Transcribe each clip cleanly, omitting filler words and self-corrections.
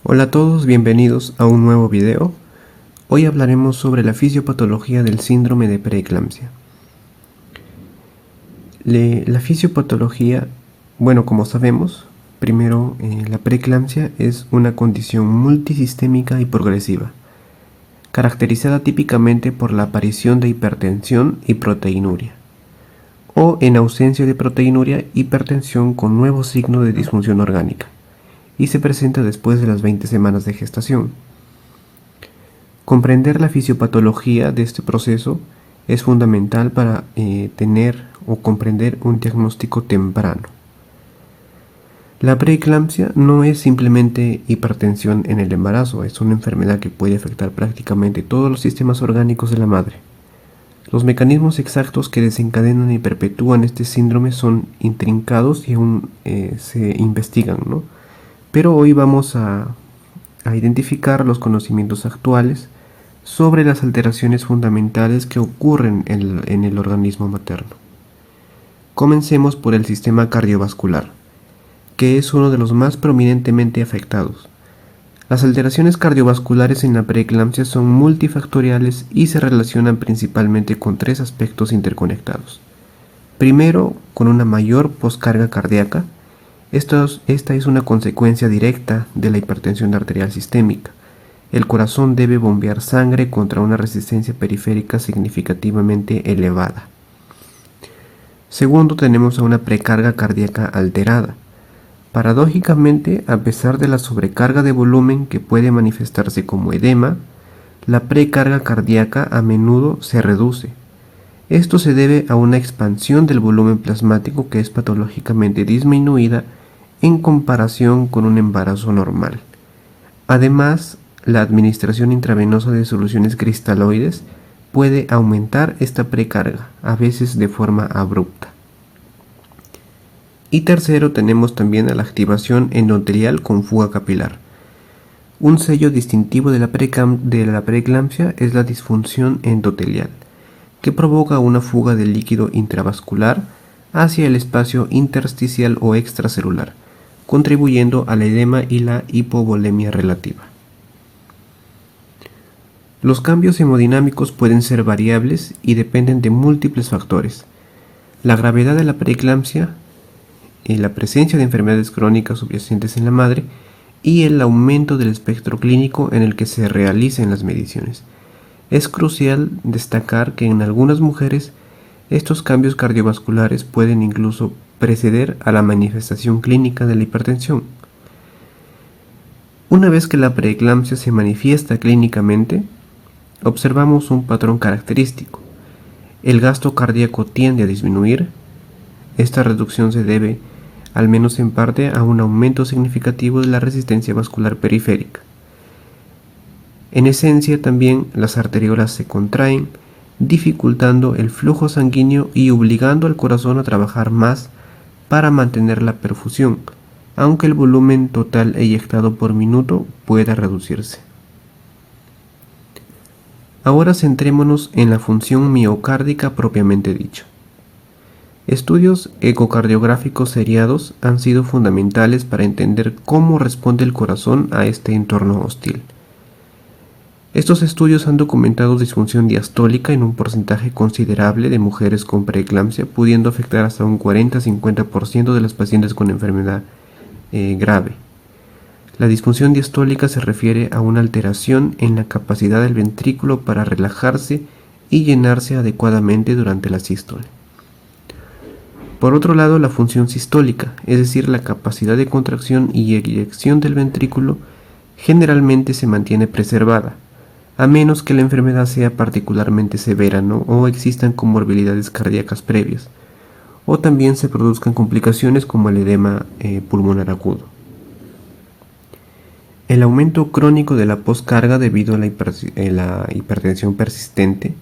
Hola a todos, bienvenidos a un nuevo video. Hoy hablaremos sobre la fisiopatología del síndrome de preeclampsia. La fisiopatología, como sabemos, primero la preeclampsia es una condición multisistémica y progresiva, caracterizada típicamente por la aparición de hipertensión y proteinuria, o en ausencia de proteinuria, hipertensión con nuevo signo de disfunción orgánica, y se presenta después de las 20 semanas de gestación. Comprender la fisiopatología de este proceso es fundamental para tener o comprender un diagnóstico temprano. La preeclampsia no es simplemente hipertensión en el embarazo, es una enfermedad que puede afectar prácticamente todos los sistemas orgánicos de la madre. Los mecanismos exactos que desencadenan y perpetúan este síndrome son intrincados y aún se investigan, ¿no? Pero hoy vamos a identificar los conocimientos actuales sobre las alteraciones fundamentales que ocurren en el organismo materno. Comencemos por el sistema cardiovascular, que es uno de los más prominentemente afectados. Las alteraciones cardiovasculares en la preeclampsia son multifactoriales y se relacionan principalmente con tres aspectos interconectados. Primero, con una mayor poscarga cardíaca. Esta es una consecuencia directa de la hipertensión arterial sistémica. El corazón debe bombear sangre contra una resistencia periférica significativamente elevada. Segundo, tenemos a una precarga cardíaca alterada. Paradójicamente, a pesar de la sobrecarga de volumen que puede manifestarse como edema, la precarga cardíaca a menudo se reduce. Esto se debe a una expansión del volumen plasmático que es patológicamente disminuida en comparación con un embarazo normal. Además, la administración intravenosa de soluciones cristaloides puede aumentar esta precarga, a veces de forma abrupta. Y tercero, tenemos también a la activación endotelial con fuga capilar. Un sello distintivo de la preeclampsia es la disfunción endotelial, que provoca una fuga de líquido intravascular hacia el espacio intersticial o extracelular, contribuyendo al edema y la hipovolemia relativa. Los cambios hemodinámicos pueden ser variables y dependen de múltiples factores. La gravedad de la preeclampsia, la presencia de enfermedades crónicas subyacentes en la madre y el aumento del espectro clínico en el que se realicen las mediciones. Es crucial destacar que en algunas mujeres estos cambios cardiovasculares pueden incluso preceder a la manifestación clínica de la hipertensión. Una vez que la preeclampsia se manifiesta clínicamente, observamos un patrón característico. El gasto cardíaco tiende a disminuir. Esta reducción se debe, al menos en parte, a un aumento significativo de la resistencia vascular periférica. En esencia, también las arteriolas se contraen, dificultando el flujo sanguíneo y obligando al corazón a trabajar más para mantener la perfusión, aunque el volumen total eyectado por minuto pueda reducirse. Ahora centrémonos en la función miocárdica propiamente dicha. Estudios ecocardiográficos seriados han sido fundamentales para entender cómo responde el corazón a este entorno hostil. Estos estudios han documentado disfunción diastólica en un porcentaje considerable de mujeres con preeclampsia, pudiendo afectar hasta un 40-50% de las pacientes con enfermedad grave. La disfunción diastólica se refiere a una alteración en la capacidad del ventrículo para relajarse y llenarse adecuadamente durante la sístole. Por otro lado, la función sistólica, es decir, la capacidad de contracción y eyección del ventrículo, generalmente se mantiene preservada, a menos que la enfermedad sea particularmente severa, o existan comorbilidades cardíacas previas, o también se produzcan complicaciones como el edema pulmonar agudo. El aumento crónico de la poscarga debido a la hipertensión persistente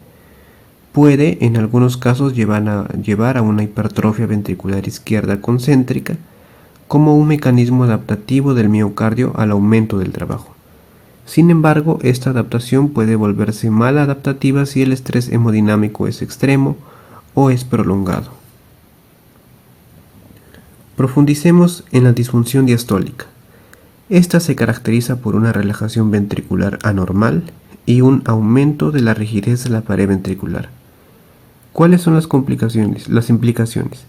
puede en algunos casos llevar a una hipertrofia ventricular izquierda concéntrica como un mecanismo adaptativo del miocardio al aumento del trabajo. Sin embargo, esta adaptación puede volverse maladaptativa si el estrés hemodinámico es extremo o es prolongado. Profundicemos en la disfunción diastólica. Esta se caracteriza por una relajación ventricular anormal y un aumento de la rigidez de la pared ventricular. ¿Cuáles son las complicaciones? Las implicaciones.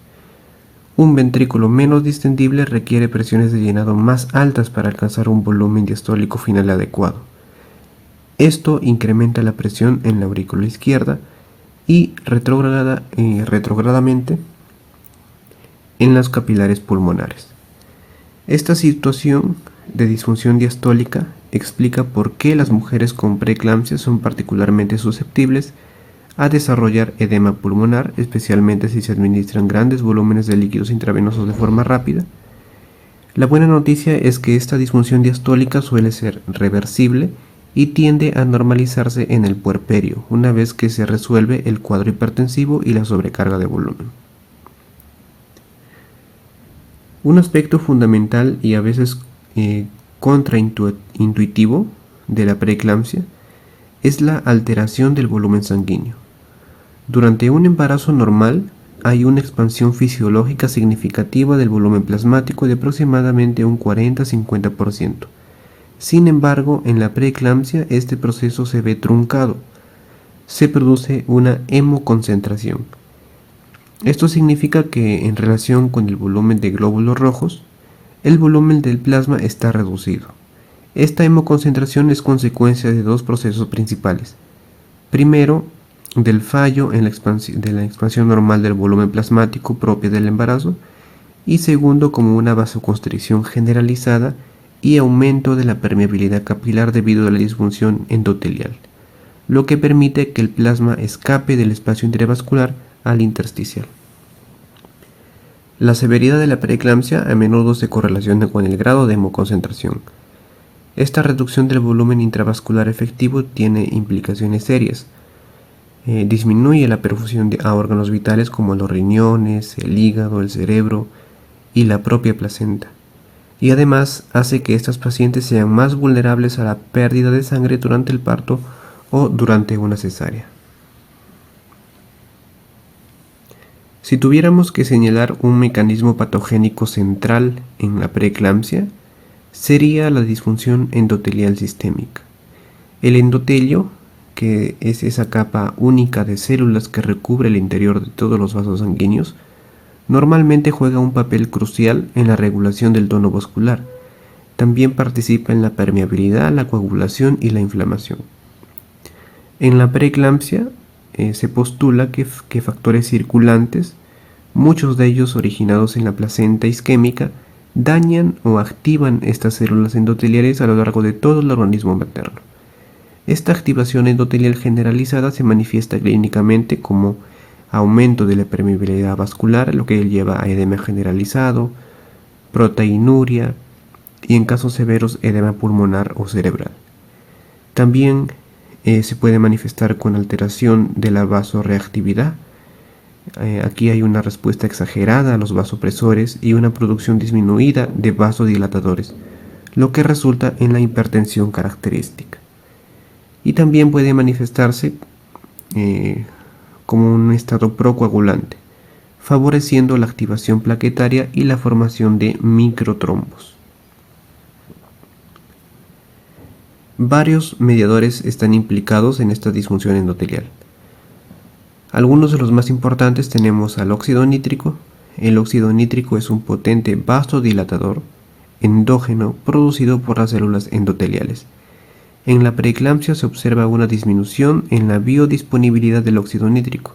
Un ventrículo menos distendible requiere presiones de llenado más altas para alcanzar un volumen diastólico final adecuado. Esto incrementa la presión en la aurícula izquierda y retrogradamente en las capilares pulmonares. Esta situación de disfunción diastólica explica por qué las mujeres con preeclampsia son particularmente susceptibles a desarrollar edema pulmonar, especialmente si se administran grandes volúmenes de líquidos intravenosos de forma rápida. La buena noticia es que esta disfunción diastólica suele ser reversible y tiende a normalizarse en el puerperio, una vez que se resuelve el cuadro hipertensivo y la sobrecarga de volumen. Un aspecto fundamental y a veces contraintuitivo de la preeclampsia es la alteración del volumen sanguíneo. Durante un embarazo normal hay una expansión fisiológica significativa del volumen plasmático de aproximadamente un 40-50%. Sin embargo, en la preeclampsia este proceso se ve truncado. Se produce una hemoconcentración. Esto significa que en relación con el volumen de glóbulos rojos, el volumen del plasma está reducido. Esta hemoconcentración es consecuencia de dos procesos principales. Primero, del fallo en la expansión normal del volumen plasmático propia del embarazo, y segundo, como una vasoconstricción generalizada y aumento de la permeabilidad capilar debido a la disfunción endotelial, lo que permite que el plasma escape del espacio intravascular al intersticial. La severidad de la preeclampsia a menudo se correlaciona con el grado de hemoconcentración. Esta reducción del volumen intravascular efectivo tiene implicaciones serias. Disminuye la perfusión a órganos vitales como los riñones, el hígado, el cerebro y la propia placenta. Y además hace que estas pacientes sean más vulnerables a la pérdida de sangre durante el parto o durante una cesárea. Si tuviéramos que señalar un mecanismo patogénico central en la preeclampsia, sería la disfunción endotelial sistémica. El endotelio, que es esa capa única de células que recubre el interior de todos los vasos sanguíneos, normalmente juega un papel crucial en la regulación del tono vascular. También participa en la permeabilidad, la coagulación y la inflamación. En la preeclampsia se postula que factores circulantes, muchos de ellos originados en la placenta isquémica, dañan o activan estas células endoteliales a lo largo de todo el organismo materno. Esta activación endotelial generalizada se manifiesta clínicamente como aumento de la permeabilidad vascular, lo que lleva a edema generalizado, proteinuria y en casos severos edema pulmonar o cerebral. También se puede manifestar con alteración de la vasoreactividad. Aquí hay una respuesta exagerada a los vasopresores y una producción disminuida de vasodilatadores, lo que resulta en la hipertensión característica. Y también puede manifestarse como un estado procoagulante, favoreciendo la activación plaquetaria y la formación de microtrombos. Varios mediadores están implicados en esta disfunción endotelial. Algunos de los más importantes tenemos al óxido nítrico. El óxido nítrico es un potente vasodilatador endógeno producido por las células endoteliales. En la preeclampsia se observa una disminución en la biodisponibilidad del óxido nítrico.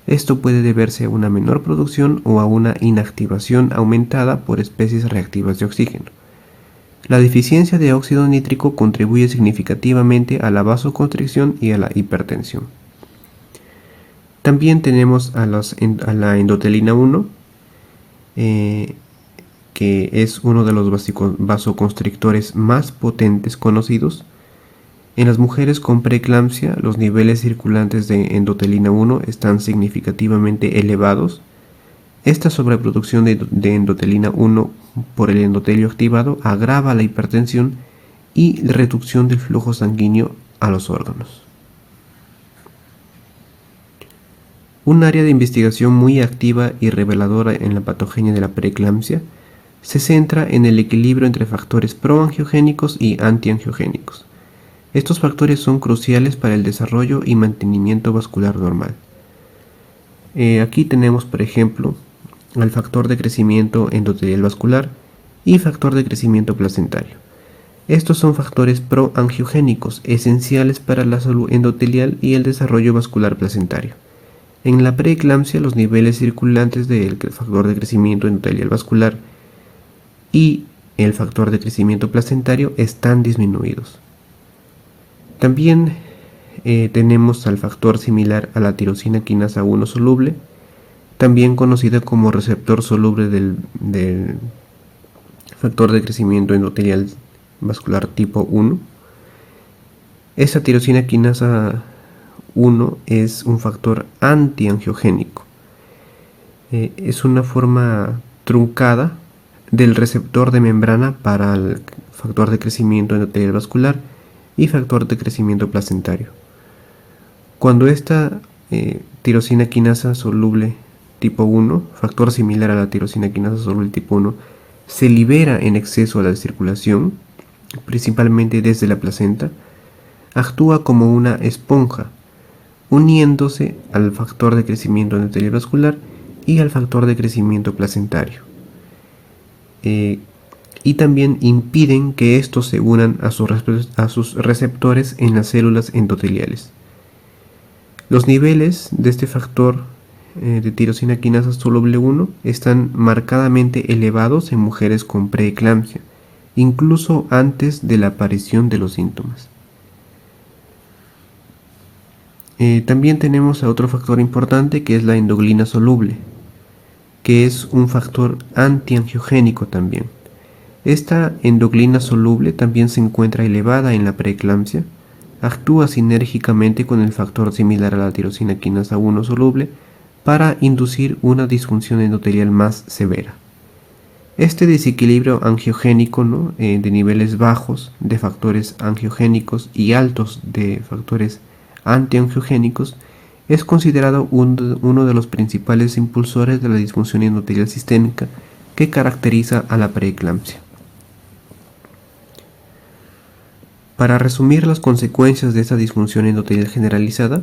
Esto puede deberse a una menor producción o a una inactivación aumentada por especies reactivas de oxígeno. La deficiencia de óxido nítrico contribuye significativamente a la vasoconstricción y a la hipertensión. También tenemos a la endotelina 1, que es uno de los vasoconstrictores más potentes conocidos. En las mujeres con preeclampsia, los niveles circulantes de endotelina 1 están significativamente elevados. Esta sobreproducción de endotelina 1 por el endotelio activado agrava la hipertensión y la reducción del flujo sanguíneo a los órganos. Un área de investigación muy activa y reveladora en la patogenia de la preeclampsia se centra en el equilibrio entre factores proangiogénicos y antiangiogénicos. Estos factores son cruciales para el desarrollo y mantenimiento vascular normal. Aquí tenemos, por ejemplo, al factor de crecimiento endotelial vascular y factor de crecimiento placentario. Estos son factores proangiogénicos esenciales para la salud endotelial y el desarrollo vascular placentario. En la preeclampsia, los niveles circulantes del factor de crecimiento endotelial vascular y el factor de crecimiento placentario están disminuidos. También tenemos al factor similar a la tirosina quinasa 1 soluble, también conocida como receptor soluble del factor de crecimiento endotelial vascular tipo 1. Esta tirosina quinasa 1 es un factor antiangiogénico. Es una forma truncada del receptor de membrana para el factor de crecimiento endotelial vascular y factor de crecimiento placentario. Cuando esta tirosina quinasa soluble tipo 1, factor similar a la tirosina quinasa soluble tipo 1, se libera en exceso a la circulación, principalmente desde la placenta, actúa como una esponja, uniéndose al factor de crecimiento endotelial vascular y al factor de crecimiento placentario. Y también impiden que estos se unan a sus receptores en las células endoteliales. Los niveles de este factor de tirosina quinasa soluble 1 están marcadamente elevados en mujeres con preeclampsia, incluso antes de la aparición de los síntomas. También tenemos a otro factor importante, que es la endoglina soluble, que es un factor antiangiogénico también. Esta endoglina soluble también se encuentra elevada en la preeclampsia, actúa sinérgicamente con el factor similar a la tirosina quinasa 1 soluble para inducir una disfunción endotelial más severa. Este desequilibrio angiogénico, de niveles bajos de factores angiogénicos y altos de factores antiangiogénicos, es considerado uno de los principales impulsores de la disfunción endotelial sistémica que caracteriza a la preeclampsia. Para resumir las consecuencias de esta disfunción endotelial generalizada,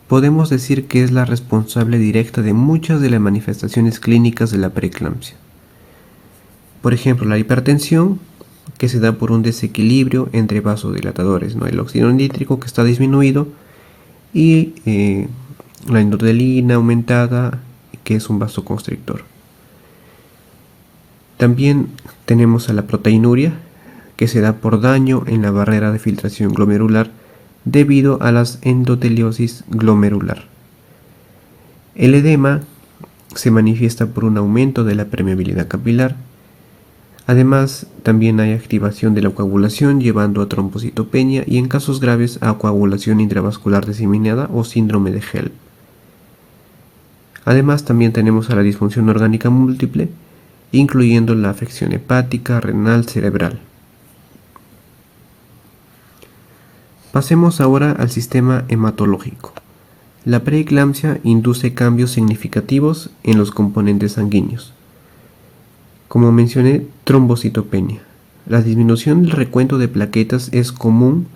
podemos decir que es la responsable directa de muchas de las manifestaciones clínicas de la preeclampsia. Por ejemplo, la hipertensión, que se da por un desequilibrio entre vasodilatadores, el óxido nítrico que está disminuido y la endotelina aumentada, que es un vasoconstrictor. También tenemos a la proteinuria, que se da por daño en la barrera de filtración glomerular debido a la endoteliosis glomerular. El edema se manifiesta por un aumento de la permeabilidad capilar. Además, también hay activación de la coagulación llevando a trombocitopenia y en casos graves a coagulación intravascular diseminada o síndrome de HELLP. Además, también tenemos a la disfunción orgánica múltiple, incluyendo la afección hepática, renal, cerebral. Pasemos ahora al sistema hematológico. La preeclampsia induce cambios significativos en los componentes sanguíneos. Como mencioné, trombocitopenia. La disminución del recuento de plaquetas es común,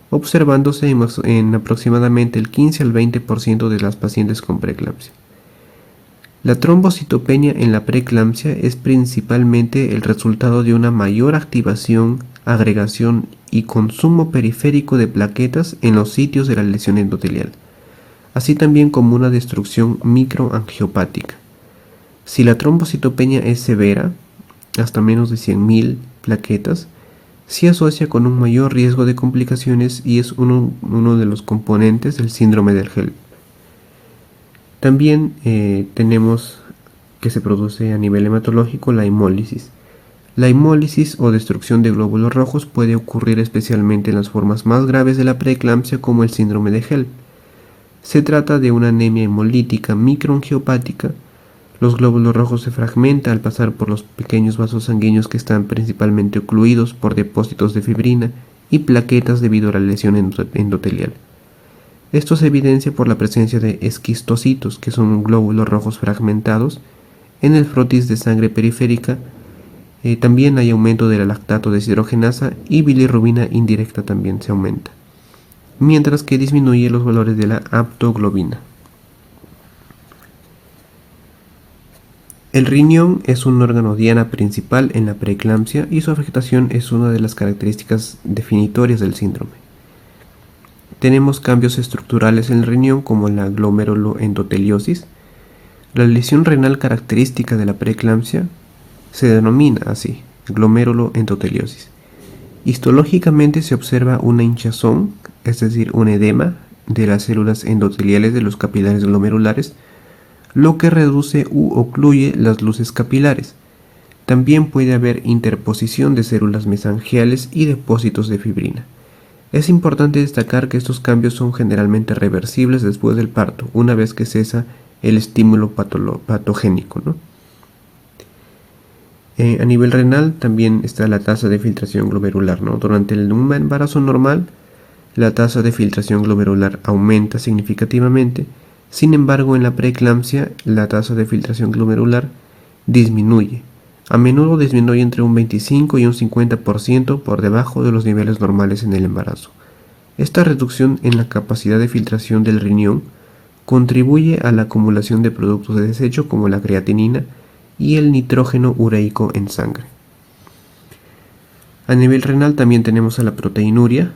observándose en aproximadamente el 15 al 20% de las pacientes con preeclampsia. La trombocitopenia en la preeclampsia es principalmente el resultado de una mayor activación, agregación y consumo periférico de plaquetas en los sitios de la lesión endotelial, así también como una destrucción microangiopática. Si la trombocitopenia es severa, hasta menos de 100.000 plaquetas, se asocia con un mayor riesgo de complicaciones y es uno de los componentes del síndrome del HELLP. También tenemos que se produce a nivel hematológico la hemólisis. La hemólisis o destrucción de glóbulos rojos puede ocurrir especialmente en las formas más graves de la preeclampsia como el síndrome de HELLP. Se trata de una anemia hemolítica microangiopática. Los glóbulos rojos se fragmentan al pasar por los pequeños vasos sanguíneos que están principalmente ocluidos por depósitos de fibrina y plaquetas debido a la lesión endotelial. Esto se evidencia por la presencia de esquistocitos, que son glóbulos rojos fragmentados, en el frotis de sangre periférica También hay aumento de la lactato deshidrogenasa y bilirrubina indirecta también se aumenta, mientras que disminuye los valores de la aptoglobina. El riñón es un órgano diana principal en la preeclampsia y su afectación es una de las características definitorias del síndrome. Tenemos cambios estructurales en el riñón como la glomeruloendoteliosis. La lesión renal característica de la preeclampsia se denomina así, glomeruloendoteliosis. Histológicamente se observa una hinchazón, es decir, un edema de las células endoteliales de los capilares glomerulares, lo que reduce u ocluye las luces capilares. También puede haber interposición de células mesangiales y depósitos de fibrina. Es importante destacar que estos cambios son generalmente reversibles después del parto, una vez que cesa el estímulo patogénico, ¿no? A nivel renal también está la tasa de filtración glomerular, ¿no? Durante el embarazo normal, la tasa de filtración glomerular aumenta significativamente. Sin embargo, en la preeclampsia, la tasa de filtración glomerular disminuye. A menudo disminuye entre un 25 y un 50% por debajo de los niveles normales en el embarazo. Esta reducción en la capacidad de filtración del riñón contribuye a la acumulación de productos de desecho como la creatinina y el nitrógeno ureico en sangre. A nivel renal también tenemos a la proteinuria,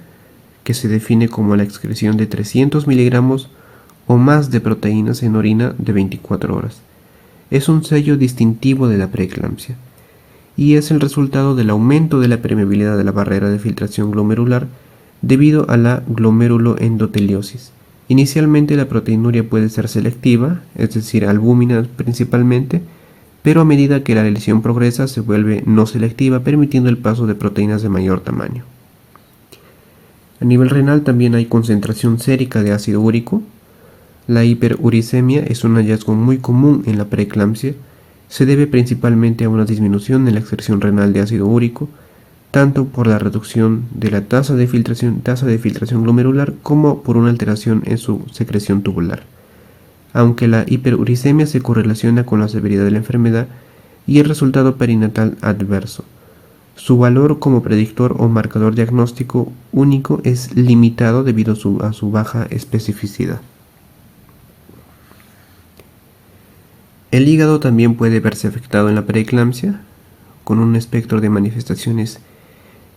que se define como la excreción de 300 miligramos o más de proteínas en orina de 24 horas. Es un sello distintivo de la preeclampsia y es el resultado del aumento de la permeabilidad de la barrera de filtración glomerular debido a la glomeruloendoteliosis. Inicialmente la proteinuria puede ser selectiva, es decir, albúmina principalmente, pero a medida que la lesión progresa se vuelve no selectiva, permitiendo el paso de proteínas de mayor tamaño. A nivel renal también hay concentración sérica de ácido úrico. La hiperuricemia es un hallazgo muy común en la preeclampsia. Se debe principalmente a una disminución en la excreción renal de ácido úrico, tanto por la reducción de la tasa de filtración glomerular como por una alteración en su secreción tubular. Aunque la hiperuricemia se correlaciona con la severidad de la enfermedad y el resultado perinatal adverso, su valor como predictor o marcador diagnóstico único es limitado debido a su baja especificidad. El hígado también puede verse afectado en la preeclampsia, con un espectro de manifestaciones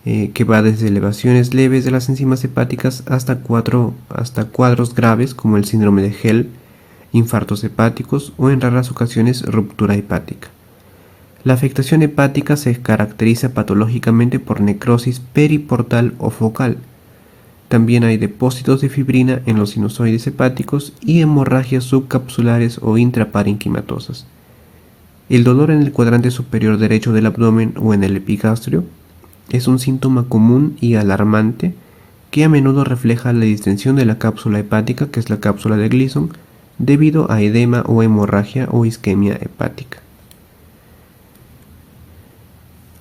que va desde elevaciones leves de las enzimas hepáticas hasta cuadros graves como el síndrome de HELLP, infartos hepáticos o en raras ocasiones ruptura hepática. La afectación hepática se caracteriza patológicamente por necrosis periportal o focal. También hay depósitos de fibrina en los sinusoides hepáticos y hemorragias subcapsulares o intraparenquimatosas. El dolor en el cuadrante superior derecho del abdomen o en el epigastrio es un síntoma común y alarmante que a menudo refleja la distensión de la cápsula hepática, que es la cápsula de Gleason, debido a edema o hemorragia o isquemia hepática.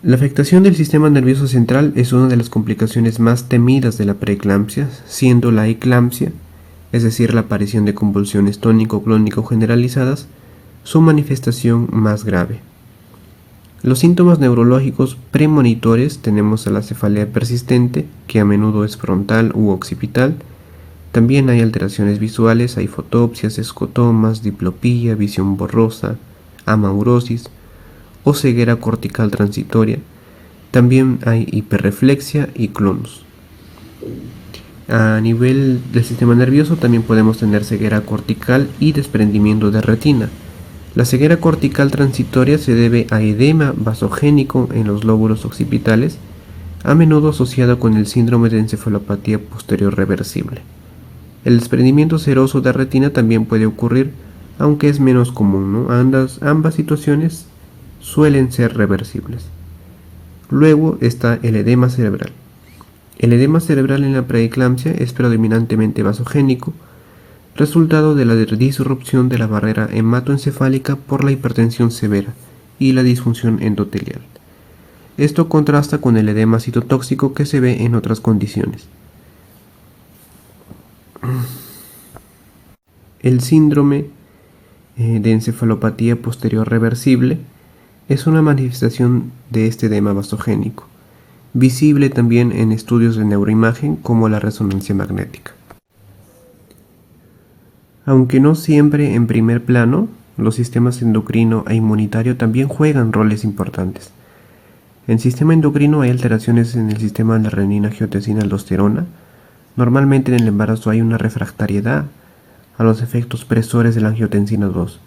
La afectación del sistema nervioso central es una de las complicaciones más temidas de la preeclampsia, siendo la eclampsia, es decir, la aparición de convulsiones tónico-clónico generalizadas, su manifestación más grave. Los síntomas neurológicos premonitores tenemos a la cefalea persistente, que a menudo es frontal u occipital. También hay alteraciones visuales, hay fotopsias, escotomas, diplopía, visión borrosa, amaurosis o ceguera cortical transitoria. También hay hiperreflexia y clonus. A nivel del sistema nervioso también podemos tener ceguera cortical y desprendimiento de retina. La ceguera cortical transitoria se debe a edema vasogénico en los lóbulos occipitales, a menudo asociado con el síndrome de encefalopatía posterior reversible. El desprendimiento seroso de retina también puede ocurrir, aunque es menos común, ¿no? Ambas situaciones suelen ser reversibles. Luego está el edema cerebral. El edema cerebral en la preeclampsia es predominantemente vasogénico, resultado de la disrupción de la barrera hematoencefálica por la hipertensión severa y la disfunción endotelial. Esto contrasta con el edema citotóxico que se ve en otras condiciones. El síndrome de encefalopatía posterior reversible es una manifestación de este edema vasogénico, visible también en estudios de neuroimagen como la resonancia magnética. Aunque no siempre en primer plano, los sistemas endocrino e inmunitario también juegan roles importantes. En el sistema endocrino hay alteraciones en el sistema de la renina-angiotensina-aldosterona. Normalmente en el embarazo hay una refractariedad a los efectos presores de la angiotensina 2.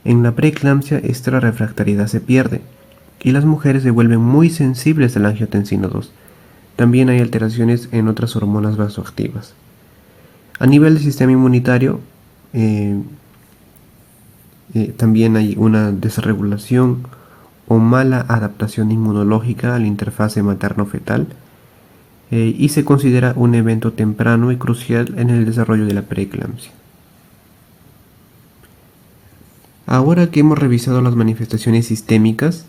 En la preeclampsia esta refractariedad se pierde y las mujeres se vuelven muy sensibles a la angiotensina 2. También hay alteraciones en otras hormonas vasoactivas. A nivel del sistema inmunitario, también hay una desregulación o mala adaptación inmunológica a la interfase materno-fetal y se considera un evento temprano y crucial en el desarrollo de la preeclampsia. Ahora que hemos revisado las manifestaciones sistémicas,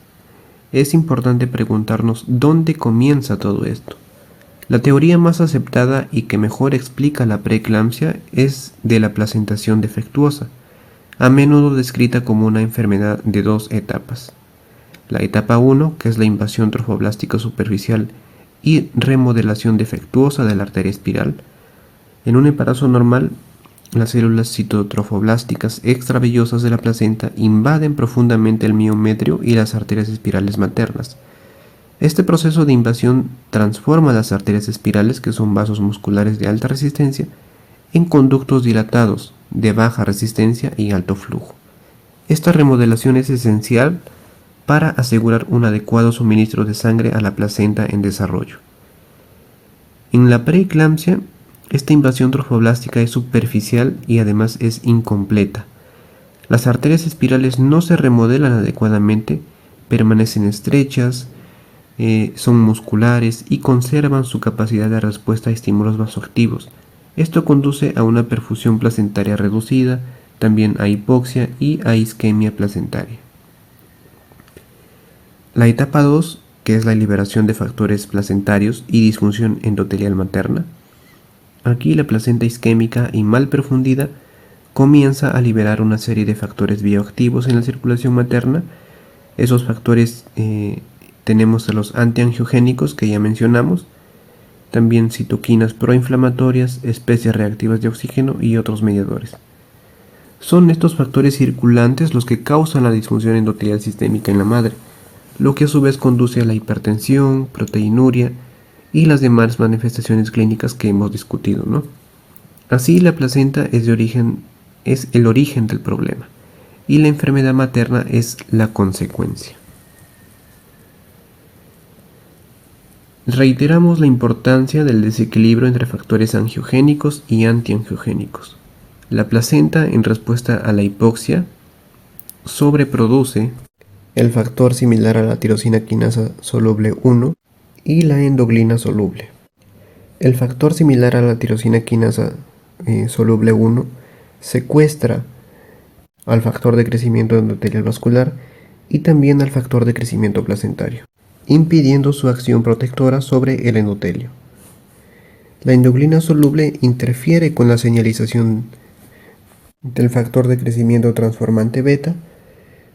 es importante preguntarnos dónde comienza todo esto. La teoría más aceptada y que mejor explica la preeclampsia es de la placentación defectuosa, a menudo descrita como una enfermedad de dos etapas. La etapa 1, que es la invasión trofoblástica superficial y remodelación defectuosa de la arteria espiral. En un embarazo normal, las células citotrofoblásticas extravillosas de la placenta invaden profundamente el miometrio y las arterias espirales maternas. Este proceso de invasión transforma las arterias espirales, que son vasos musculares de alta resistencia, en conductos dilatados, de baja resistencia y alto flujo. Esta remodelación es esencial para asegurar un adecuado suministro de sangre a la placenta en desarrollo. En la preeclampsia, esta invasión trofoblástica es superficial y además es incompleta. Las arterias espirales no se remodelan adecuadamente, permanecen estrechas, son musculares y conservan su capacidad de respuesta a estímulos vasoactivos. Esto conduce a una perfusión placentaria reducida, también a hipoxia y a isquemia placentaria. La etapa 2, que es la liberación de factores placentarios y disfunción endotelial materna. Aquí la placenta isquémica y mal perfundida comienza a liberar una serie de factores bioactivos en la circulación materna. Esos factores tenemos a los antiangiogénicos que ya mencionamos, también citoquinas proinflamatorias, especies reactivas de oxígeno y otros mediadores. Son estos factores circulantes los que causan la disfunción endotelial sistémica en la madre, lo que a su vez conduce a la hipertensión, proteinuria y las demás manifestaciones clínicas que hemos discutido, ¿no? Así la placenta es el origen del problema y la enfermedad materna es la consecuencia. Reiteramos la importancia del desequilibrio entre factores angiogénicos y antiangiogénicos. La placenta, en respuesta a la hipoxia, sobreproduce el factor similar a la tirosina quinasa soluble 1 y la endoglina soluble. El factor similar a la tirosina quinasa soluble 1 secuestra al factor de crecimiento endotelial vascular y también al factor de crecimiento placentario, impidiendo su acción protectora sobre el endotelio. La endoglina soluble interfiere con la señalización del factor de crecimiento transformante beta,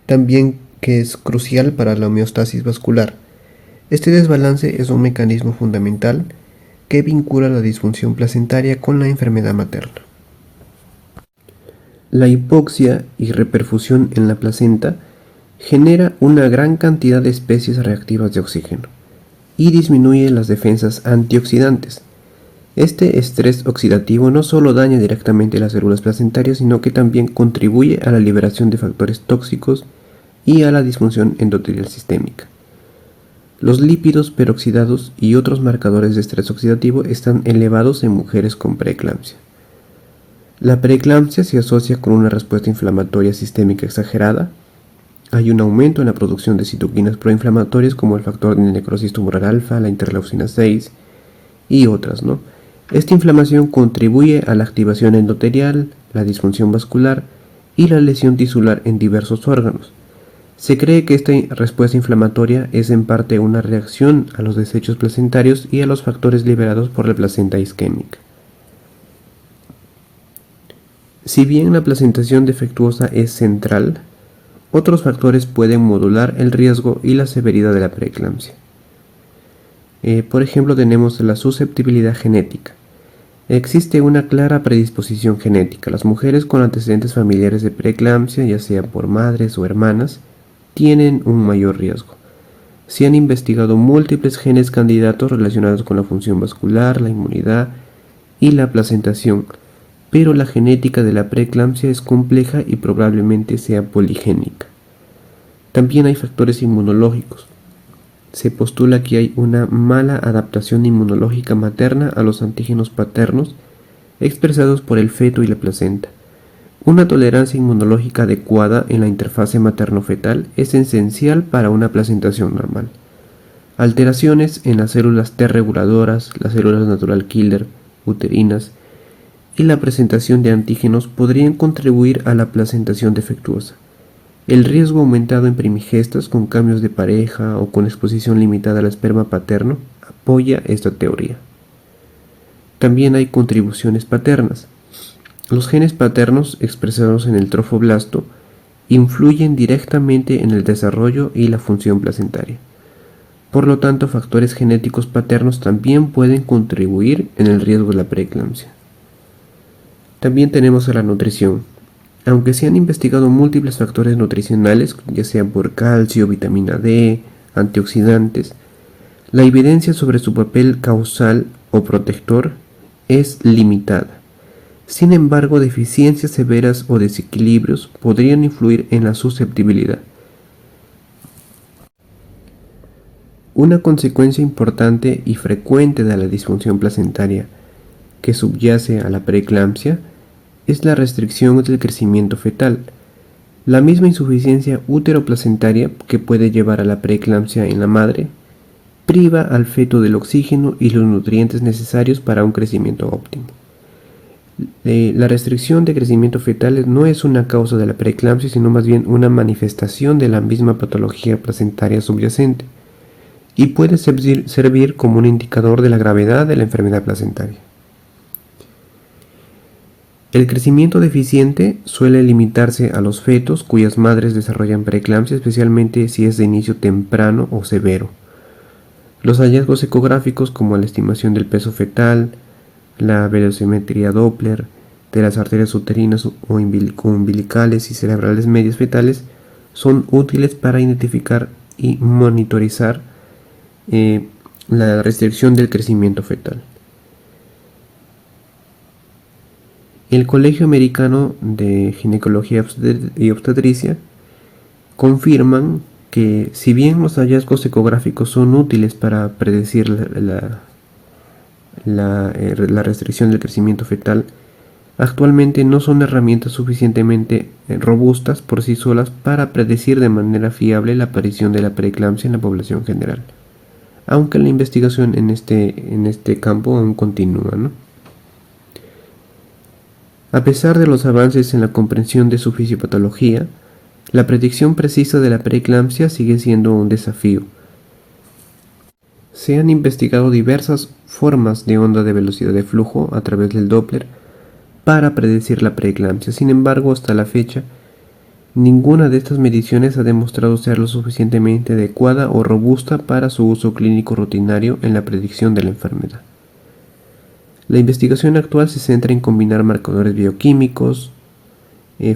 también que es crucial para la homeostasis vascular. Este desbalance es un mecanismo fundamental que vincula la disfunción placentaria con la enfermedad materna. La hipoxia y reperfusión en la placenta genera una gran cantidad de especies reactivas de oxígeno y disminuye las defensas antioxidantes. Este estrés oxidativo no solo daña directamente las células placentarias, sino que también contribuye a la liberación de factores tóxicos y a la disfunción endotelial sistémica. Los lípidos peroxidados y otros marcadores de estrés oxidativo están elevados en mujeres con preeclampsia. La preeclampsia se asocia con una respuesta inflamatoria sistémica exagerada. Hay un aumento en la producción de citoquinas proinflamatorias como el factor de necrosis tumoral alfa, la interleucina 6 y otras, ¿no? Esta inflamación contribuye a la activación endotelial, la disfunción vascular y la lesión tisular en diversos órganos. Se cree que esta respuesta inflamatoria es en parte una reacción a los desechos placentarios y a los factores liberados por la placenta isquémica. Si bien la placentación defectuosa es central, Otros factores pueden modular el riesgo y la severidad de la preeclampsia. Por ejemplo, tenemos la susceptibilidad genética. Existe una clara predisposición genética. Las mujeres con antecedentes familiares de preeclampsia, ya sea por madres o hermanas, tienen un mayor riesgo. Se han investigado múltiples genes candidatos relacionados con la función vascular, la inmunidad y la placentación, pero la genética de la preeclampsia es compleja y probablemente sea poligénica. También hay factores inmunológicos. Se postula que hay una mala adaptación inmunológica materna a los antígenos paternos expresados por el feto y la placenta. Una tolerancia inmunológica adecuada en la interfase materno-fetal es esencial para una placentación normal. Alteraciones en las células T reguladoras, las células natural killer, uterinas y la presentación de antígenos podrían contribuir a la placentación defectuosa. El riesgo aumentado en primigestas con cambios de pareja o con exposición limitada al esperma paterno apoya esta teoría. También hay contribuciones paternas. Los genes paternos expresados en el trofoblasto influyen directamente en el desarrollo y la función placentaria. Por lo tanto, factores genéticos paternos también pueden contribuir en el riesgo de la preeclampsia. También tenemos a la nutrición. Aunque se han investigado múltiples factores nutricionales, ya sea por calcio, vitamina D, antioxidantes, la evidencia sobre su papel causal o protector es limitada. Sin embargo, deficiencias severas o desequilibrios podrían influir en la susceptibilidad. Una consecuencia importante y frecuente de la disfunción placentaria que subyace a la preeclampsia es la restricción del crecimiento fetal. La misma insuficiencia útero-placentaria que puede llevar a la preeclampsia en la madre priva al feto del oxígeno y los nutrientes necesarios para un crecimiento óptimo. La restricción de crecimiento fetal no es una causa de la preeclampsia, sino más bien una manifestación de la misma patología placentaria subyacente y puede servir como un indicador de la gravedad de la enfermedad placentaria. El crecimiento deficiente suele limitarse a los fetos cuyas madres desarrollan preeclampsia, especialmente si es de inicio temprano o severo. Los hallazgos ecográficos como la estimación del peso fetal, la velocimetría Doppler de las arterias uterinas o umbilicales y cerebrales medias fetales son útiles para identificar y monitorizar la restricción del crecimiento fetal. El Colegio Americano de Ginecología y Obstetricia confirman que si bien los hallazgos ecográficos son útiles para predecir la restricción del crecimiento fetal, actualmente no son herramientas suficientemente robustas por sí solas para predecir de manera fiable la aparición de la preeclampsia en la población general, aunque la investigación en este campo aún continúa, ¿no? A pesar de los avances en la comprensión de su fisiopatología, la predicción precisa de la preeclampsia sigue siendo un desafío. Se han investigado diversas formas de onda de velocidad de flujo a través del Doppler para predecir la preeclampsia. Sin embargo, hasta la fecha, ninguna de estas mediciones ha demostrado ser lo suficientemente adecuada o robusta para su uso clínico rutinario en la predicción de la enfermedad. La investigación actual se centra en combinar marcadores bioquímicos,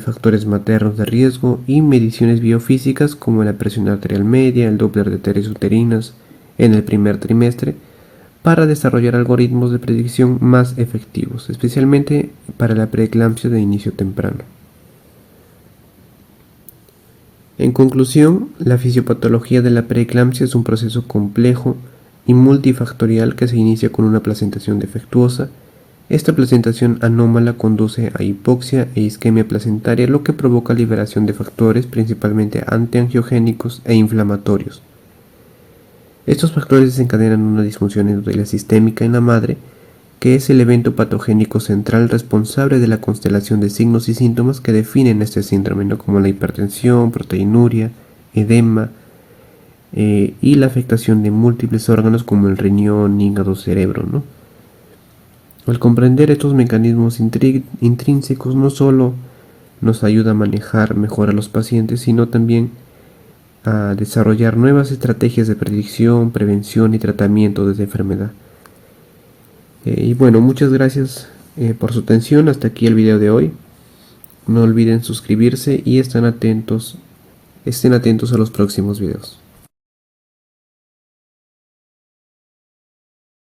factores maternos de riesgo y mediciones biofísicas como la presión arterial media, el Doppler de arterias uterinas en el primer trimestre, para desarrollar algoritmos de predicción más efectivos, especialmente para la preeclampsia de inicio temprano. En conclusión, la fisiopatología de la preeclampsia es un proceso complejo y multifactorial que se inicia con una placentación defectuosa. Esta placentación anómala conduce a hipoxia e isquemia placentaria, lo que provoca liberación de factores principalmente antiangiogénicos e inflamatorios. Estos factores desencadenan una disfunción endotelial sistémica en la madre, que es el evento patogénico central responsable de la constelación de signos y síntomas que definen este síndrome, ¿no? Como la hipertensión, proteinuria, edema, y la afectación de múltiples órganos como el riñón, hígado, cerebro, ¿no? Al comprender estos mecanismos intrínsecos, no solo nos ayuda a manejar mejor a los pacientes, sino también a desarrollar nuevas estrategias de predicción, prevención y tratamiento de esta enfermedad. Y bueno, muchas gracias por su atención. Hasta aquí el video de hoy. No olviden suscribirse y estén atentos a los próximos videos.